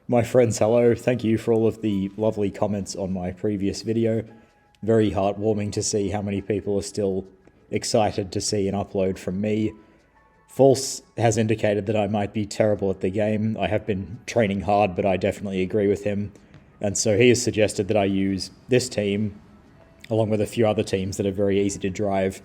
My friends, hello. Thank you for all of the lovely comments on my previous video. Very heartwarming to see how many people are still excited to see an upload from me. False has indicated that I might be terrible at the game. I have been training hard, but I definitely agree with him. And so he has suggested that I use this team, along with a few other teams that are very easy to drive.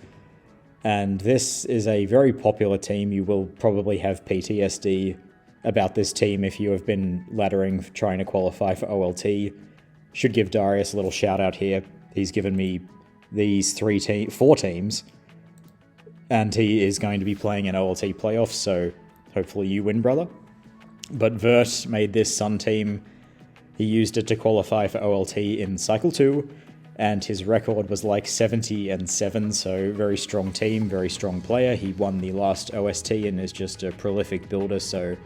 And this is a very popular team. You will probably have PTSD about this team if you have been laddering trying to qualify for OLT. Should give Darius a little shout out here. He's given me these four teams, and he is going to be playing an OLT playoff, so hopefully you win, brother. But Vert made this Sun team. He used it to qualify for OLT in Cycle 2, and his record was like 70-7, so very strong team, very strong player. He won the last OST and is just a prolific builder, so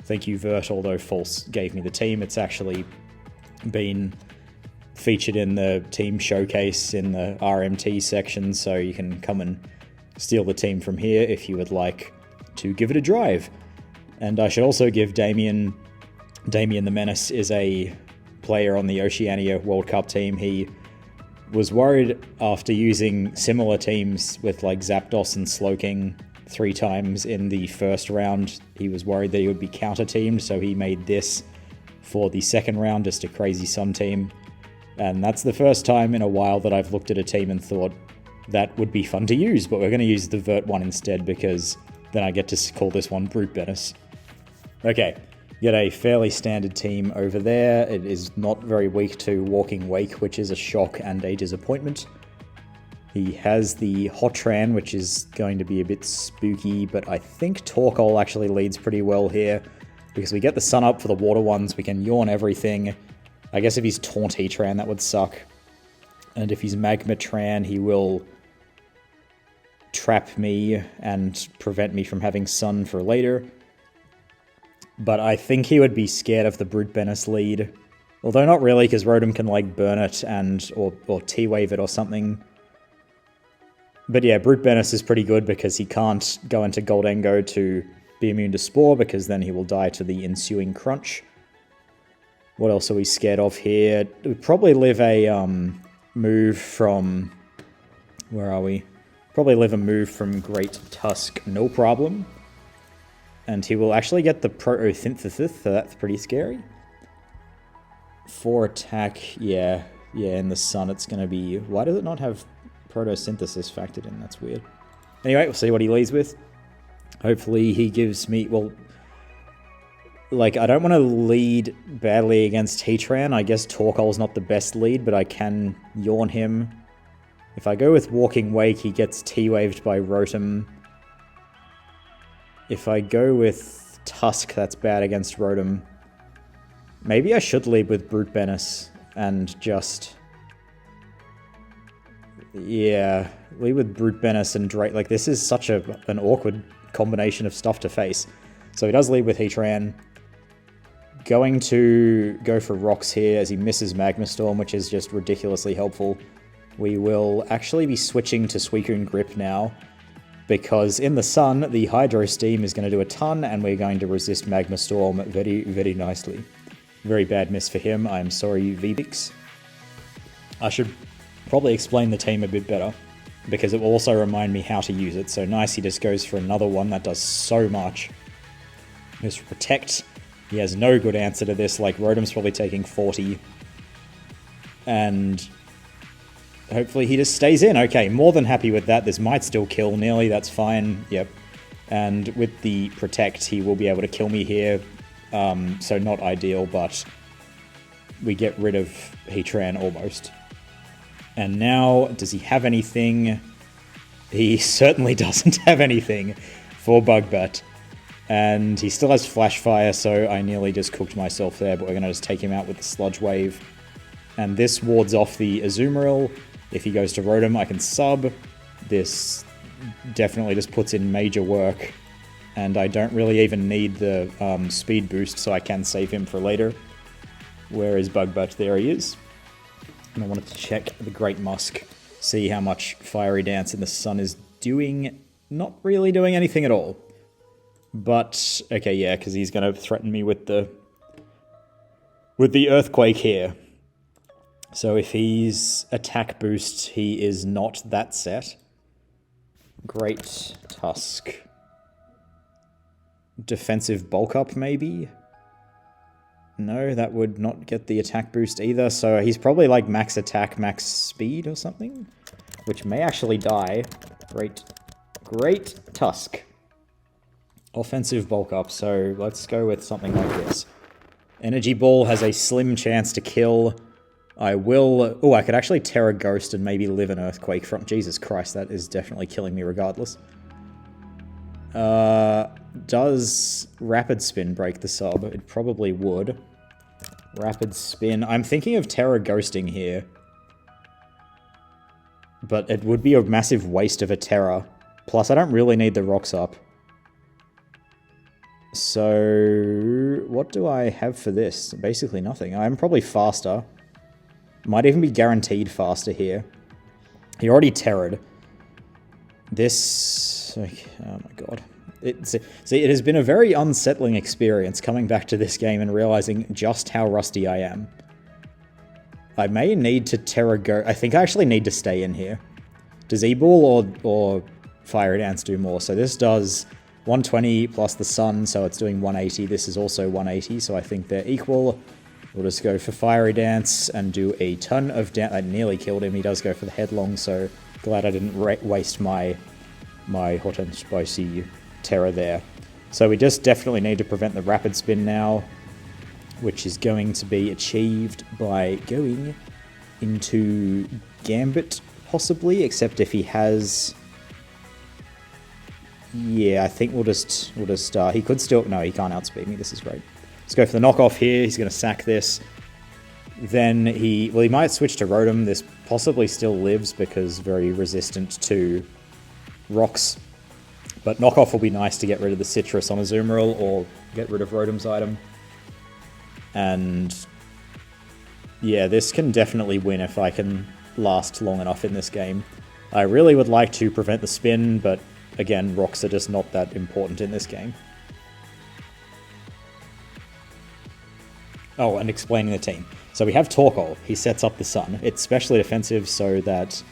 thank you, Vert, although False gave me the team. It's actually been featured in the team showcase in the RMT section, so you can come and steal the team from here if you would like to give it a drive. And I should also give Damien the Menace is a player on the Oceania World Cup team. He was worried after using similar teams with like Zapdos and Slowking 3 times in the first round. He was worried that he would be counter-teamed, so he made this for the second round, just a crazy Sun team. And that's the first time in a while that I've looked at a team and thought that would be fun to use, but we're going to use the Vert one instead because then I get to call this one Brute Menace. Okay, get a fairly standard team over there. It is not very weak to Walking Wake, which is a shock and a disappointment. He has the Hotran, which is going to be a bit spooky, but I think Torkoal actually leads pretty well here, because we get the Sun up for the water ones, we can yawn everything. I guess if he's Taunt Heatran, that would suck. And if he's Magmatran, he will trap me and prevent me from having Sun for later. But I think he would be scared of the Brute Menace lead. Although not really, because Rotom can like burn it and or T-Wave it or something. But yeah, Brute Menace is pretty good because he can't go into Goldengo to be immune to Spore, because then he will die to the ensuing Crunch. What else are we scared of here? We probably live a move from... Where are we? Probably live a move from Great Tusk, no problem. And he will actually get the Protosynthesis, so that's pretty scary. 4 attack, yeah, in the Sun it's going to be... Why does it not have Protosynthesis factored in? That's weird. Anyway, we'll see what he leads with. Hopefully he gives me... Well, like, I don't want to lead badly against Heatran. I guess Torkoal's not the best lead, but I can yawn him. If I go with Walking Wake, he gets T-Waved by Rotom. If I go with Tusk, that's bad against Rotom. Maybe I should lead with Brute Menace and just... Yeah, lead with Brute Menace and Drake. Like, this is such an awkward combination of stuff to face. So he does lead with Heatran. Going to go for Rocks here as he misses Magma Storm, which is just ridiculously helpful. We will actually be switching to Suicune Grip now, because in the Sun, the Hydro Steam is going to do a ton, and we're going to resist Magma Storm very, very nicely. Very bad miss for him. I'm sorry, Vbix. I should probably explain the team a bit better, because it will also remind me how to use it. So nice, he just goes for another one that does so much. Goes for Protect. He has no good answer to this, like Rotom's probably taking 40. And hopefully he just stays in. Okay, more than happy with that. This might still kill nearly, that's fine. Yep. And with the Protect, he will be able to kill me here. So not ideal, but we get rid of Heatran almost. And now, does he have anything? He certainly doesn't have anything for Bugbat. And he still has Flash Fire, so I nearly just cooked myself there, but we're going to just take him out with the Sludge Wave. And this wards off the Azumarill. If he goes to Rotom, I can sub. This definitely just puts in major work. And I don't really even need the speed boost, so I can save him for later. Where is Bugbat? There he is. And I wanted to check the Great Musk, see how much Fiery Dance in the Sun is doing. Not really doing anything at all. But, okay, yeah, because he's going to threaten me with the with the Earthquake here. So if he's attack boost, he is not that set. Great Tusk. Defensive bulk up, maybe? No, that would not get the attack boost either, so he's probably like max attack, max speed or something, which may actually die. Great Tusk. Offensive bulk up, so let's go with something like this. Energy Ball has a slim chance to kill. I will... Oh, I could actually Terra Ghost and maybe live an Earthquake from... Jesus Christ, that is definitely killing me regardless. Does Rapid Spin break the sub? It probably would. Rapid Spin. I'm thinking of Terra Ghosting here. But it would be a massive waste of a Terra. Plus, I don't really need the rocks up. So, what do I have for this? Basically nothing. I'm probably faster. Might even be guaranteed faster here. He already terrored. This... Oh my god. See, it has been a very unsettling experience coming back to this game and realizing just how rusty I am. I may need to Terra go... I think I actually need to stay in here. Does E-Ball or Fire Dance do more? So this does 120 plus the Sun, so it's doing 180. This is also 180, so I think they're equal. We'll just go for Fiery Dance and do a ton of damage. I nearly killed him. He does go for the Headlong, so glad I didn't waste my hot and spicy Terror there. So we just definitely need to prevent the Rapid Spin now, which is going to be achieved by going into Gambit, possibly, except if he has... Yeah, I think we'll just he could still... No, he can't outspeed me. This is great. Let's go for the knockoff here. He's going to sack this. Then he might switch to Rotom. This possibly still lives because very resistant to rocks. But knockoff will be nice to get rid of the Citrus on Azumarill or get rid of Rotom's item. And yeah, this can definitely win if I can last long enough in this game. I really would like to prevent the spin, but again, rocks are just not that important in this game. Oh, and explaining the team. So we have Torkoal. He sets up the Sun. It's specially defensive so that...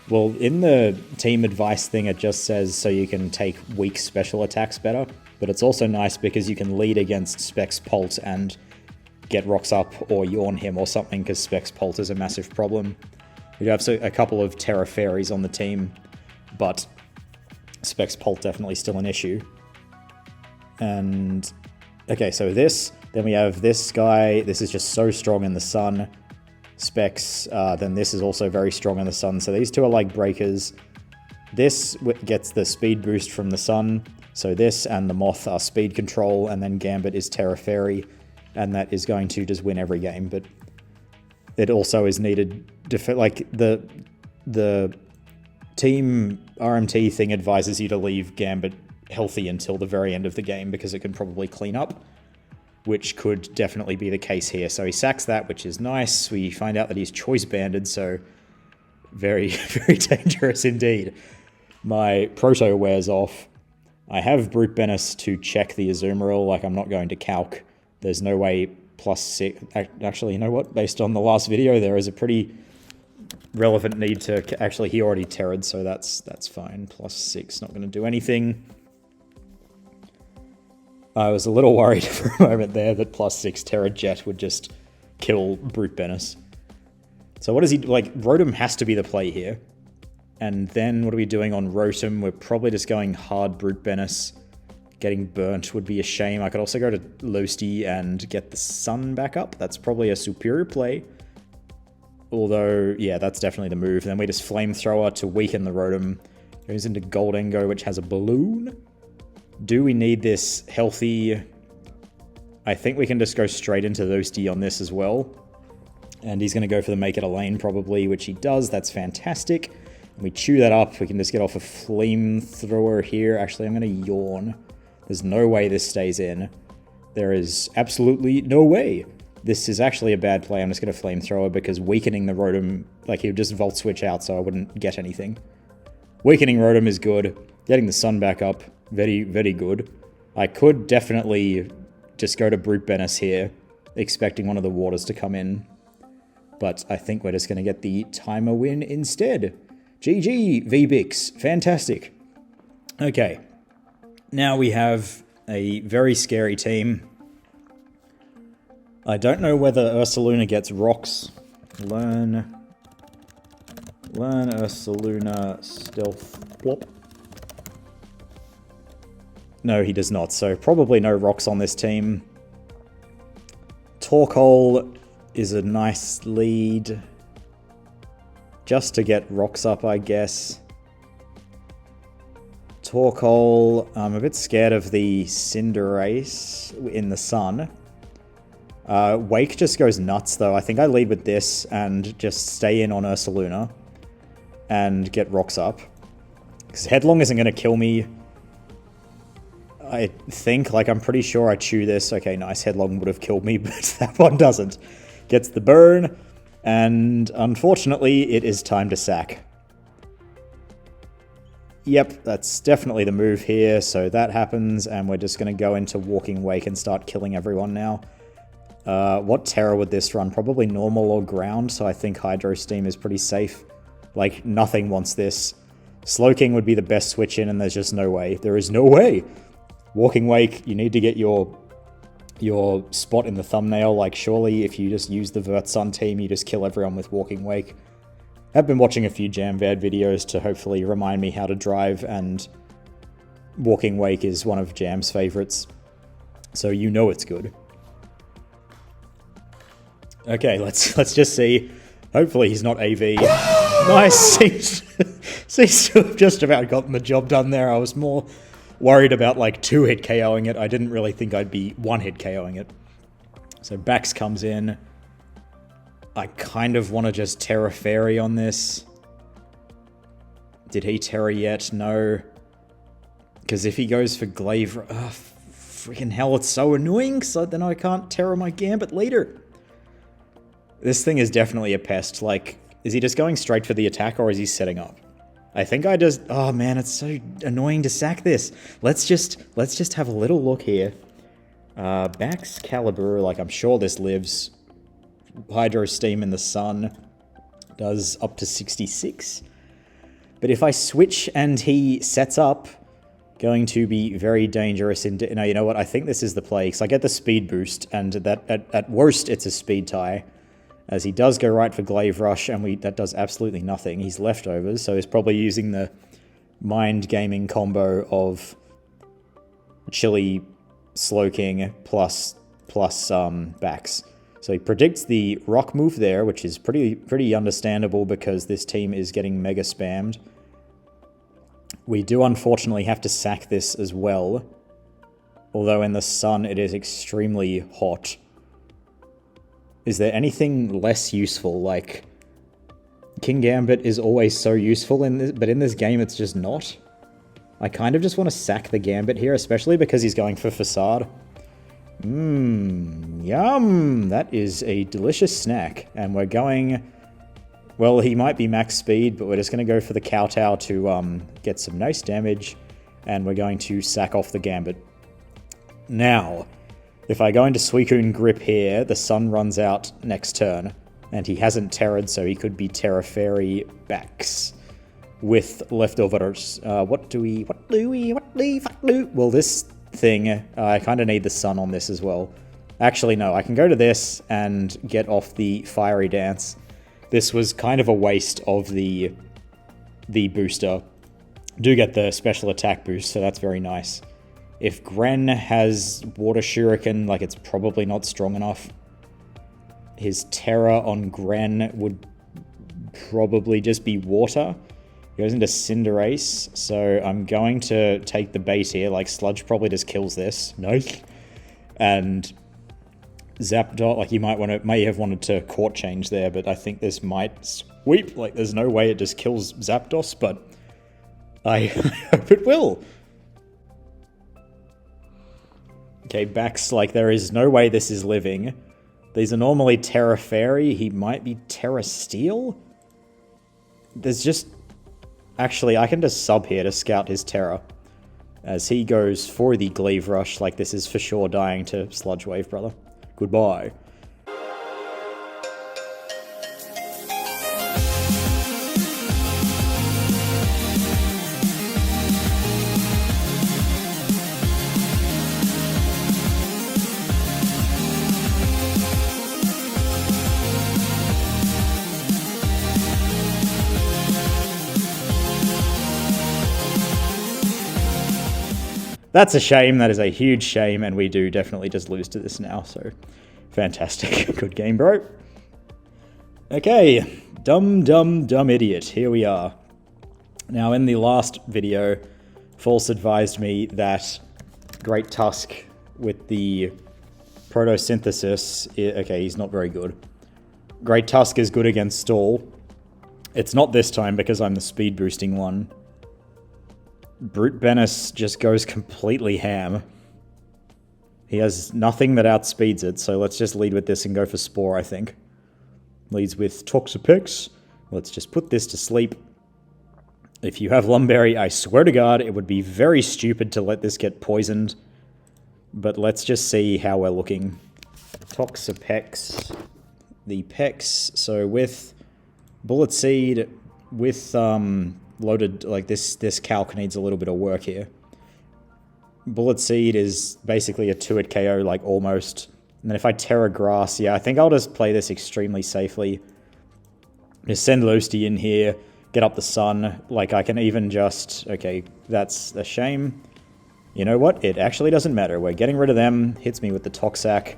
Well, in the team advice thing, it just says so you can take weak special attacks better. But it's also nice because you can lead against Specs Pult and get rocks up or yawn him or something, because Specs Pult is a massive problem. We have a couple of Terra Fairies on the team, but Specs Pult definitely still an issue. And... Okay, so this... Then we have this guy. This is just so strong in the Sun. Specs. Then this is also very strong in the Sun. So these two are like breakers. This gets the speed boost from the Sun. So this and the Moth are speed control. And then Gambit is Terra Fairy. And that is going to just win every game. But it also is needed... Like, the team RMT thing advises you to leave Gambit healthy until the very end of the game because it can probably clean up, which could definitely be the case here. So he sacks that, which is nice. We find out that he's choice banded, so very, very dangerous indeed. My Proto wears off. I have Brute Benis to check the Azumarill, like I'm not going to calc. There's no way +6... Actually, you know what? Based on the last video, there is a pretty relevant need to... Actually, he already terrored, so that's fine. +6, not going to do anything. I was a little worried for a moment there that +6 Terra Jet would just kill Brute Benis. So what does he... Like, Rotom has to be the play here. And then what are we doing on Rotom? We're probably just going hard Brute Benis. Getting burnt would be a shame. I could also go to Losty and get the Sun back up. That's probably a superior play. Although, yeah, that's definitely the move. Then we just Flamethrower to weaken the Rotom. Goes into Goldengo, which has a Balloon. Do we need this healthy? I think we can just go straight into Losty on this as well. And he's going to go for the Make It a Lane probably, which he does. That's fantastic. And we chew that up. We can just get off a Flamethrower here. Actually, I'm going to yawn. There's no way this stays in. There is absolutely no way. This is actually a bad play. I'm just going to Flamethrower because weakening the Rotom, like he would just Volt Switch out so I wouldn't get anything. Weakening Rotom is good. Getting the Sun back up. Very, very good. I could definitely just go to Brute Benis here expecting one of the waters to come in. But I think we're just going to get the timer win instead. GG, VBix. Fantastic. Okay. Now we have a very scary team. I don't know whether Ursaluna gets rocks. Learn Ursaluna stealth. Plop. No, he does not, so probably no rocks on this team. Torkoal is a nice lead. Just to get rocks up, I guess. Torkoal, I'm a bit scared of the Cinderace in the sun. Wake just goes nuts, though. I think I lead with this and just stay in on Ursaluna and get rocks up. Because Headlong isn't going to kill me. I think, like, I'm pretty sure I chew this. Okay, nice. Headlong would have killed me, but that one doesn't. Gets the burn, and unfortunately, it is time to sack. Yep, that's definitely the move here, so that happens, and we're just going to go into Walking Wake and start killing everyone now. What Terra would this run? Probably normal or ground, so I think Hydro Steam is pretty safe. Like, nothing wants this. Slowking would be the best switch in, and there's just no way. There is no way! Walking Wake, you need to get your spot in the thumbnail. Like, surely if you just use the Vertsun team, you just kill everyone with Walking Wake. I've been watching a few Jamvad videos to hopefully remind me how to drive, and Walking Wake is one of Jam's favorites. So you know it's good. Okay, let's just see. Hopefully he's not AV. Nice! Seems to have just about gotten the job done there. I was more worried about like 2-hit KOing it. I didn't really think I'd be 1-hit KOing it. So Bax comes in. I kind of want to just Terra Fairy on this. Did he Terra yet? No. Because if he goes for Glaive... freaking hell, it's so annoying, so then I can't Terra my Gambit later. This thing is definitely a pest. Like, is he just going straight for the attack, or is he setting up? I think I just... Oh man, it's so annoying to sack this. Let's just have a little look here. Bax Caliber, like I'm sure this lives. Hydro Steam in the sun does up to 66. But if I switch and he sets up, going to be very dangerous. No, you know what? I think this is the play, because I get the speed boost, and that at worst it's a speed tie. As he does go right for Glaive Rush, and that does absolutely nothing. He's leftovers, so he's probably using the mind gaming combo of Chili, Slowking, plus Bax. So he predicts the rock move there, which is pretty understandable because this team is getting mega spammed. We do unfortunately have to sack this as well. Although in the sun it is extremely hot. Is there anything less useful? Like, King Gambit is always so useful in this, but in this game it's just not. I kind of just want to sack the Gambit here, especially because he's going for Facade. Yum! That is a delicious snack. And we're going... Well, he might be max speed, but we're just going to go for the Kowtow to get some nice damage. And we're going to sack off the Gambit. Now, if I go into Suicune Grip here, the sun runs out next turn. And he hasn't Terra'd, so he could be Terra Fairy Bax with leftovers. What do we... Well, this thing, I kind of need the sun on this as well. Actually, no, I can go to this and get off the Fiery Dance. This was kind of a waste of the booster. Do get the special attack boost, so that's very nice. If Gren has Water Shuriken, like, it's probably not strong enough. His Terra on Gren would probably just be Water. He goes into Cinderace, so I'm going to take the bait here. Like, Sludge probably just kills this. Nice. And Zapdos, like, you may have wanted to Court Change there, but I think this might sweep. Like, there's no way it just kills Zapdos, but I hope it will. Okay, Bax, like, there is no way this is living. These are normally Terra Fairy. He might be Terra Steel? There's just... Actually, I can just sub here to scout his Terra. As he goes for the Glaive Rush, like, this is for sure dying to Sludge Wave, brother. Goodbye. That's a shame. That is a huge shame, and we do definitely just lose to this now, so fantastic. Good game, bro. Okay, dumb idiot. Here we are. Now, in the last video, False advised me that Great Tusk with the Protosynthesis... Okay, he's not very good. Great Tusk is good against Stall. It's not this time because I'm the speed boosting one. Brute Benis just goes completely ham. He has nothing that outspeeds it, so let's just lead with this and go for Spore, I think. Leads with Toxapex. Let's just put this to sleep. If you have Lumberry, I swear to God, it would be very stupid to let this get poisoned. But let's just see how we're looking. Toxapex. The Pex. So with Bullet Seed, with loaded, like this calc needs a little bit of work here. Bullet Seed is basically a 2-hit KO, like almost. And then if I Terra Grass, yeah, I think I'll just play this extremely safely. Just send Lusty in here, get up the sun. Like, I can even just... Okay, that's a shame. You know what? It actually doesn't matter. We're getting rid of them. Hits me with the Toxac.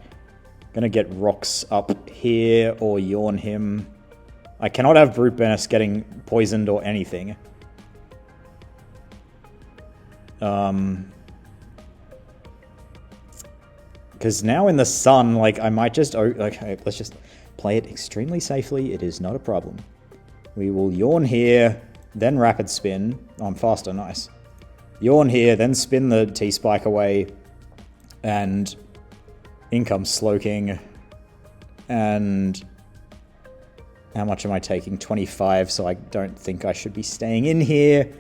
Gonna get Rocks up here or Yawn him. I cannot have Brute Benis getting poisoned or anything. Because now in the sun, like, I might just... Okay, let's just play it extremely safely. It is not a problem. We will Yawn here, then Rapid Spin. Oh, I'm faster, nice. Yawn here, then spin the T-Spike away, and in comes Slowking. And how much am I taking? 25, so I don't think I should be staying in here.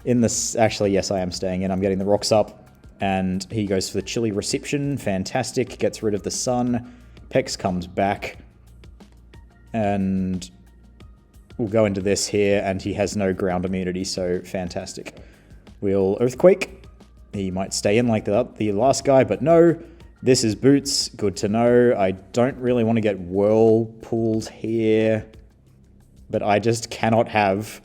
In this, actually, yes, I am staying in. I'm getting the Rocks up. And he goes for the Chilly Reception. Fantastic. Gets rid of the sun. Pex comes back. And we'll go into this here. And he has no ground immunity, so fantastic. We'll Earthquake. He might stay in like the last guy, but no. This is Boots. Good to know. I don't really want to get Whirlpooled here. But I just cannot have...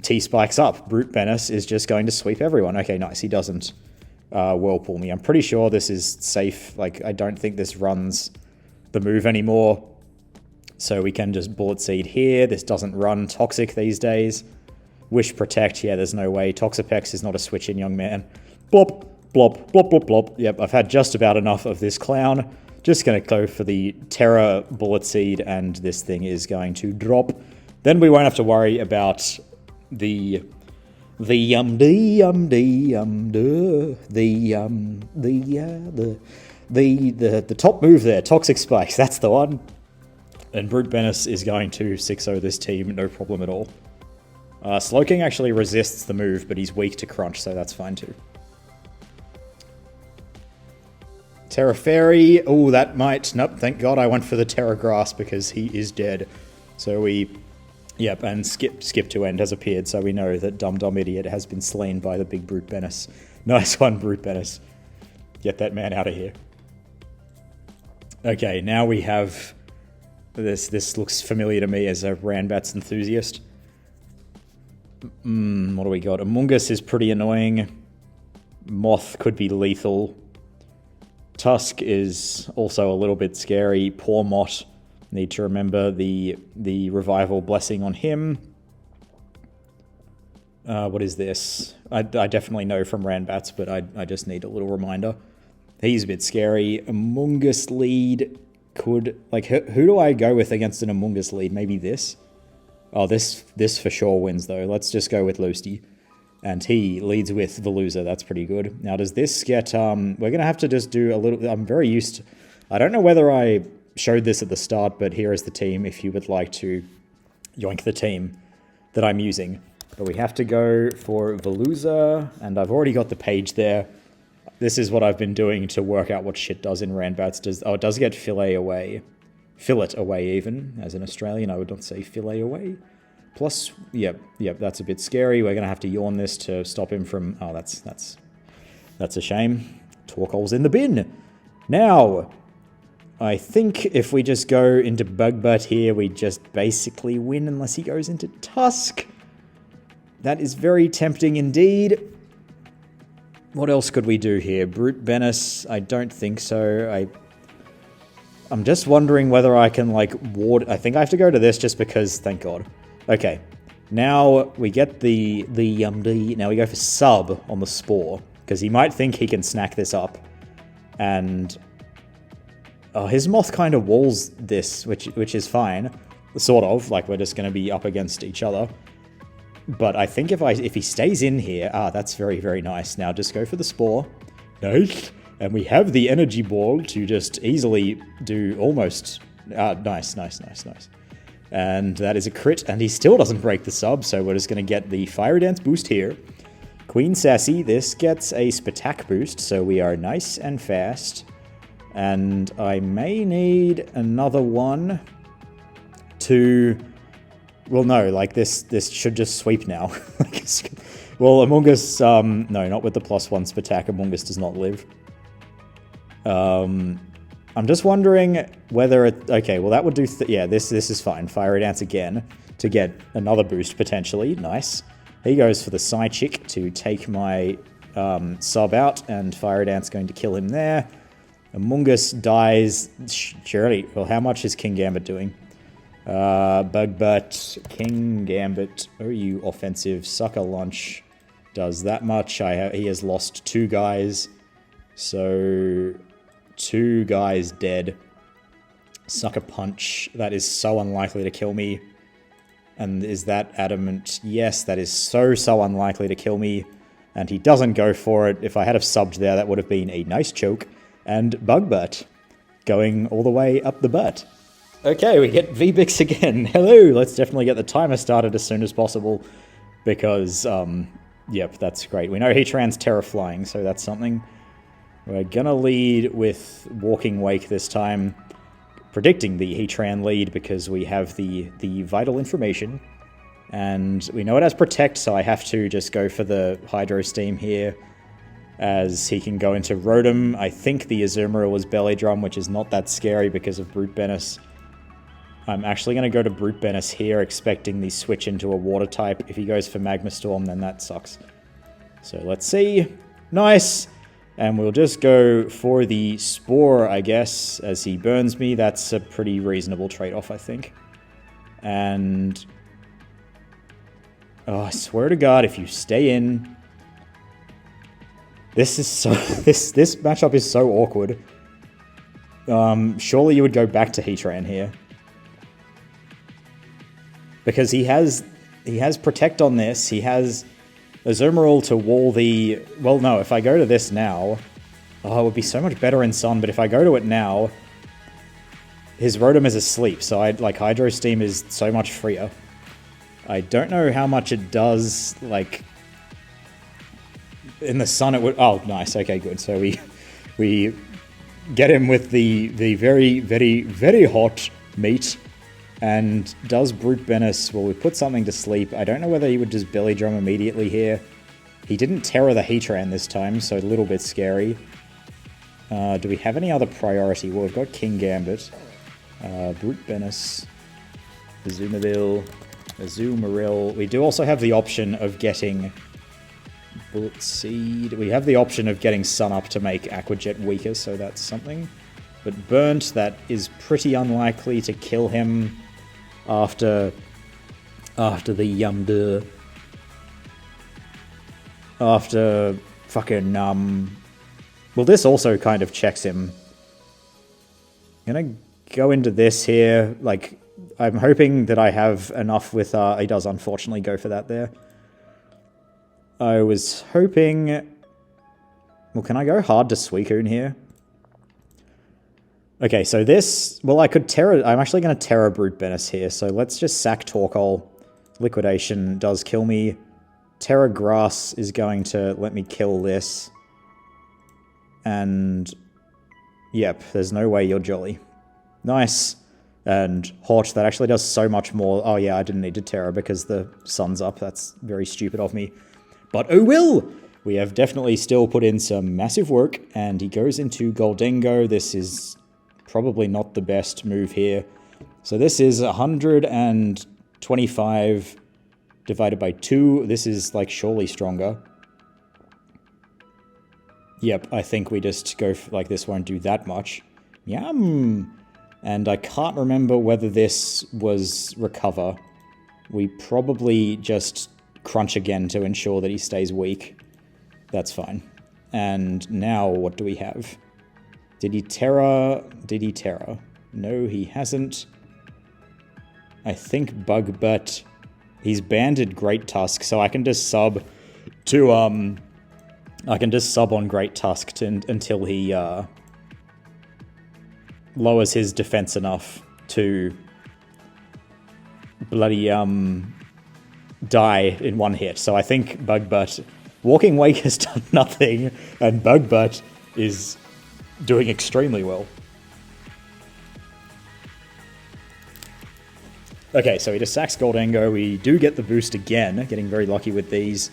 T-Spikes up. Brute Benis is just going to sweep everyone. Okay, nice. He doesn't Whirlpool me. I'm pretty sure this is safe. Like, I don't think this runs the move anymore. So we can just Bullet Seed here. This doesn't run Toxic these days. Wish Protect. Yeah, there's no way. Toxapex is not a switch-in, young man. Blop, blop, blop, blop, blop. Yep, I've had just about enough of this clown. Just going to go for the Terra Bullet Seed, and this thing is going to drop. Then we won't have to worry about... the top move there, Toxic Spikes, that's the one. And Brute Benis is going to 6-0 this team, no problem at all. Slowking actually resists the move, but he's weak to Crunch, so that's fine too. Terra Fairy, oh, that might, nope, thank God I went for the Terra Grass because he is dead. So we... Yep, and Skip to End has appeared, so we know that Dumb Idiot has been slain by the big Brute Benis. Nice one, Brute Benis. Get that man out of here. Okay, now we have... This looks familiar to me as a Ranbats enthusiast. What do we got? Amoongus is pretty annoying. Moth could be lethal. Tusk is also a little bit scary. Poor Mott. Need to remember the Revival Blessing on him. What is this? I definitely know from Ranbats, but I just need a little reminder. He's a bit scary. Amoongus lead could... Like, who do I go with against an Amoongus lead? Maybe this? Oh, this for sure wins, though. Let's just go with Lusty. And he leads with Veluza. That's pretty good. Now, does this get... we're going to have to just do a little... I'm very used to... I don't know whether I... showed this at the start, but here is the team if you would like to yoink the team that I'm using. But we have to go for Veluza, and I've already got the page there. This is what I've been doing to work out what shit does in Ranbats. It does get Fillet away. Fillet away even. As an Australian, I would not say Fillet away. Plus, yep, that's a bit scary. We're going to have to yawn this to stop him from... Oh, that's a shame. Torkoal's in the bin. Now... I think if we just go into Bugbutt here, we just basically win unless he goes into Tusk. That is very tempting indeed. What else could we do here? Brute Menace? I don't think so. I'm just wondering whether I can, like, ward... I think I have to go to this just because... Thank God. Okay. Now we get now we go for sub on the Spore. Because he might think he can snack this up. And... Oh, his Moth kind of walls this, which is fine. Sort of. Like, we're just going to be up against each other. But I think if he stays in here... Ah, that's very, very nice. Now just go for the Spore. Nice. And we have the energy ball to just easily do almost... nice. And that is a crit, and he still doesn't break the sub, so we're just going to get the Fire Dance boost here. Queen Sassy, this gets a Spatak boost, so we are nice and fast. And I may need another one to... Well, no, like, this should just sweep now. Well, Among Us... no, not with the +1 Spatak. Among Us does not live. I'm just wondering whether it... Okay, well that would do... yeah, this is fine. Fire Dance again to get another boost, potentially. Nice. He goes for the Psy Chick to take my sub out, and Fire Dance going to kill him there. Among Us dies... Surely... Well, how much is King Gambit doing? Bug Butt, King Gambit... Oh, you offensive sucker lunch does that much. He has lost 2 guys. So... 2 guys dead. Sucker Punch. That is so unlikely to kill me. And is that adamant? Yes, that is so unlikely to kill me. And he doesn't go for it. If I had have subbed there, that would have been a nice choke. And Bug Butt. Going all the way up the butt. Okay, we get VBix again. Hello! Let's definitely get the timer started as soon as possible. Because, yep, that's great. We know Heatran's Terra Flying, so that's something. We're gonna lead with Walking Wake this time, predicting the Heatran lead because we have the vital information, and we know it has Protect, so I have to just go for the Hydro Steam here, as he can go into Rotom. I think the Azumarill was Belly Drum, which is not that scary because of Brute Menace. I'm actually going to go to Brute Menace here, expecting the switch into a Water type. If he goes for Magma Storm, then that sucks. So let's see. Nice! And we'll just go for the Spore, I guess, as he burns me. That's a pretty reasonable trade-off, I think. And... oh, I swear to God, if you stay in... This is so... this matchup is so awkward. Surely you would go back to Heatran here. Because he has Protect on this, he has... Azumarill to wall the... Well, no, if I go to this now... Oh, it would be so much better in Sun, but if I go to it now... His Rotom is asleep, so Hydro Steam is so much freer. I don't know how much it does, like... In the Sun it would... Oh, nice, okay, good. So we get him with the very, very, very hot meat... And does Brute Menace... Well, we put something to sleep. I don't know whether he would just Belly Drum immediately here. He didn't Terror the Heatran this time, so a little bit scary. Do we have any other priority? Well, we've got King Gambit. Brute Menace. Azumarill. We do also have the option of getting... Bullet Seed. We have the option of getting Sun Up to make Aqua Jet weaker, so that's something. But Burnt, that is pretty unlikely to kill him after the after fucking well, this also kind of checks him. I'm gonna go into this here. Like, I'm hoping that I have enough with he does unfortunately go for that there. I was hoping... Well, can I go hard to Suicune here? Okay, so this... Well, I could Terra... I'm actually going to Terra Brute Menace here, so let's just sack Torkoal. Liquidation does kill me. Terra Grass is going to let me kill this. And... Yep, there's no way you're jolly. Nice. And Hot, that actually does so much more. Oh yeah, I didn't need to Terra because the sun's up. That's very stupid of me. But oh well! We have definitely still put in some massive work, and he goes into Goldengo. This is probably not the best move here. So this is 125 divided by 2. This is, like, surely stronger. Yep, I think we just go for, like, this won't do that much. Yum! And I can't remember whether this was recover. We probably just crunch again to ensure that he stays weak. That's fine. And now what do we have? Did he Terra? Did he Terra? No, he hasn't. I think Bug Butt. He's banded Great Tusk, so I can just sub to, I can just sub on Great Tusk until he, lowers his defense enough to bloody, die in one hit. So I think Bug Butt... Walking Wake has done nothing, and Bug Butt is doing extremely well. Okay, so he just sacks Goldango. We do get the boost again, getting very lucky with these.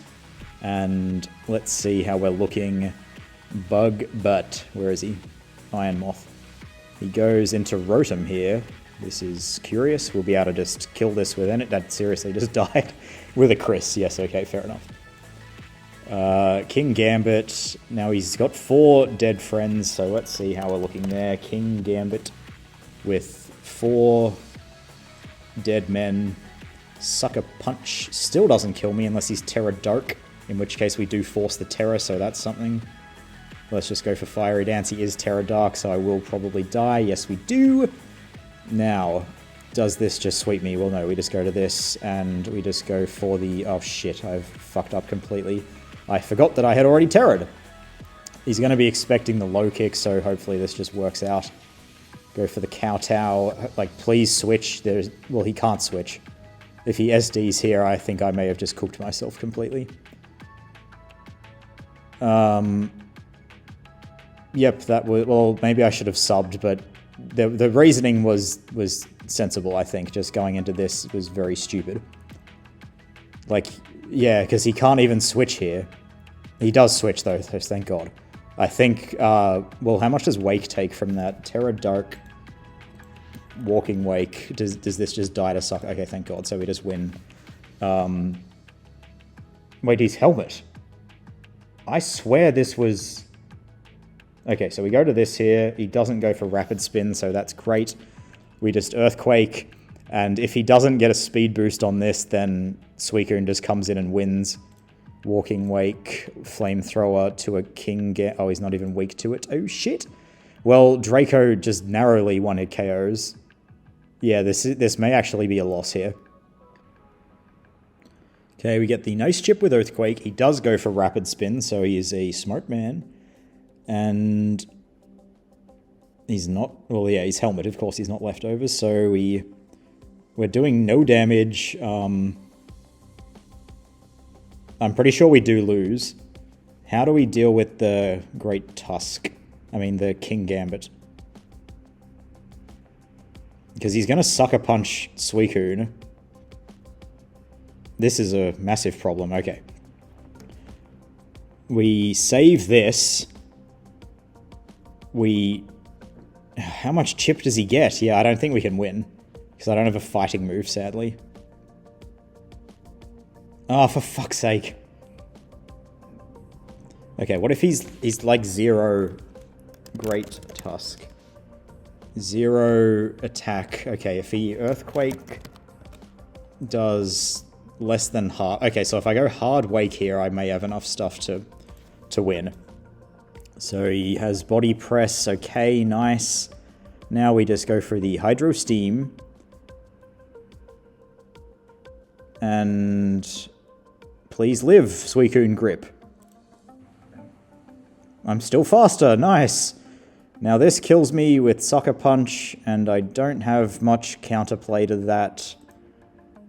And let's see how we're looking. Bug Butt, where is he? Iron Moth. He goes into Rotom here. This is curious. We'll be able to just kill this with it. That seriously just died. With a Chris. Yes, okay, fair enough. King Gambit. Now he's got 4 dead friends, so let's see how we're looking there. King Gambit with 4 dead men. Sucker Punch still doesn't kill me unless he's Terra Dark, in which case we do force the Terra, so that's something. Let's just go for Fiery Dance. He is Terra Dark, so I will probably die. Yes, we do. Now, does this just sweep me? Well, no, we just go to this, and we just go for the... Oh, shit, I've fucked up completely. I forgot that I had already Terra'd. He's going to be expecting the low kick, so hopefully this just works out. Go for the Kowtow. Like, please switch. Well, he can't switch. If he SDs here, I think I may have just cooked myself completely. Yep, that was... Well, maybe I should have subbed, but the reasoning was sensible, I think. Just going into this was very stupid. Like, yeah, because he can't even switch here. He does switch, though, thank God. I think, well, how much does Wake take from that? Terra Dark, Walking Wake. Does this just die to suck? Okay, thank God, so we just win. Wait, he's Helmet. I swear this was... Okay, so we go to this here. He doesn't go for Rapid Spin, so that's great. We just Earthquake, and if he doesn't get a speed boost on this, then Suicune just comes in and wins. Walking Wake, Flamethrower to a King... Oh, he's not even weak to it. Oh, shit. Well, Draco just narrowly one-hit KOs. Yeah, this may actually be a loss here. Okay, we get the nice chip with Earthquake. He does go for Rapid Spin, so he is a smart man. And he's not... Well, yeah, he's Helmet. Of course, he's not Leftovers, so we're doing no damage. I'm pretty sure we do lose. How do we deal with the Great Tusk? I mean, the King Gambit. Because he's going to Sucker Punch Suicune. This is a massive problem. Okay. We save this. How much chip does he get? Yeah, I don't think we can win. Because I don't have a fighting move, sadly. Oh, for fuck's sake. Okay, what if he's like 0 Great Tusk? 0 attack. Okay, if he Earthquake does less than hard... Okay, so if I go hard Wake here, I may have enough stuff to win. So he has Body Press. Okay, nice. Now we just go for the Hydro Steam. And... Please live, Suicune Grip. I'm still faster, nice. Now this kills me with Sucker Punch, and I don't have much counterplay to that.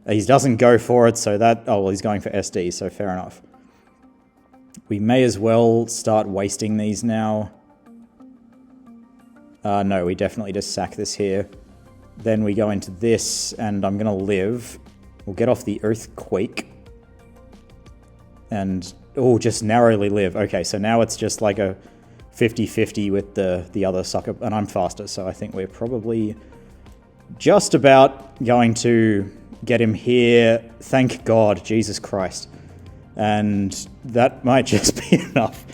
He doesn't go for it, so that... Oh, well, he's going for SD, so fair enough. We may as well start wasting these now. No, we definitely just sack this here. Then we go into this, and I'm going to live. We'll get off the Earthquake. And, oh, just narrowly live. Okay, so now it's just like a 50-50 with the other sucker. And I'm faster, so I think we're probably just about going to get him here. Thank God, Jesus Christ. And that might just be enough.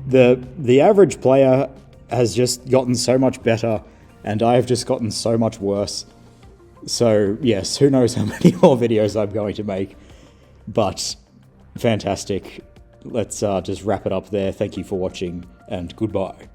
The average player has just gotten so much better, and I have just gotten so much worse. So, yes, who knows how many more videos I'm going to make. But, fantastic. Let's just wrap it up there. Thank you for watching, and goodbye.